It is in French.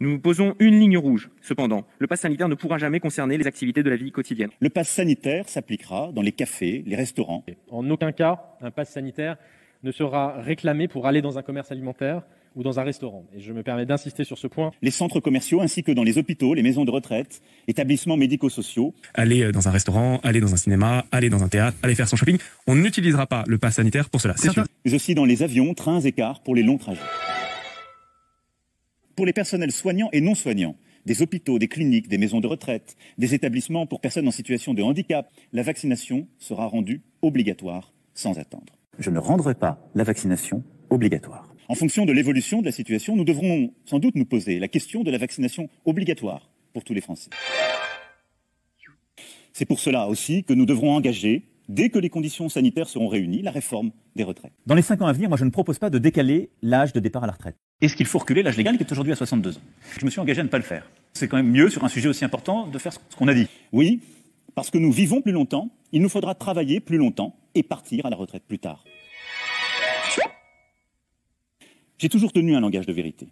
Nous posons une ligne rouge. Cependant, le pass sanitaire ne pourra jamais concerner les activités de la vie quotidienne. Le pass sanitaire s'appliquera dans les cafés, les restaurants. En aucun cas, un pass sanitaire ne sera réclamé pour aller dans un commerce alimentaire ou dans un restaurant. Et je me permets d'insister sur ce point. Les centres commerciaux ainsi que dans les hôpitaux, les maisons de retraite, établissements médico-sociaux. Aller dans un restaurant, aller dans un cinéma, aller dans un théâtre, aller faire son shopping. On n'utilisera pas le pass sanitaire pour cela, c'est sûr. Mais aussi dans les avions, trains et cars pour les longs trajets. Pour les personnels soignants et non soignants, des hôpitaux, des cliniques, des maisons de retraite, des établissements pour personnes en situation de handicap, la vaccination sera rendue obligatoire sans attendre. Je ne rendrai pas la vaccination obligatoire. En fonction de l'évolution de la situation, nous devrons sans doute nous poser la question de la vaccination obligatoire pour tous les Français. C'est pour cela aussi que nous devrons engager, dès que les conditions sanitaires seront réunies, la réforme des retraites. Dans les 5 ans à venir, moi je ne propose pas de décaler l'âge de départ à la retraite. Est-ce qu'il faut reculer l'âge légal qui est aujourd'hui à 62 ans? Je me suis engagé à ne pas le faire. C'est quand même mieux, sur un sujet aussi important, de faire ce qu'on a dit. Oui, parce que nous vivons plus longtemps, il nous faudra travailler plus longtemps et partir à la retraite plus tard. J'ai toujours tenu un langage de vérité.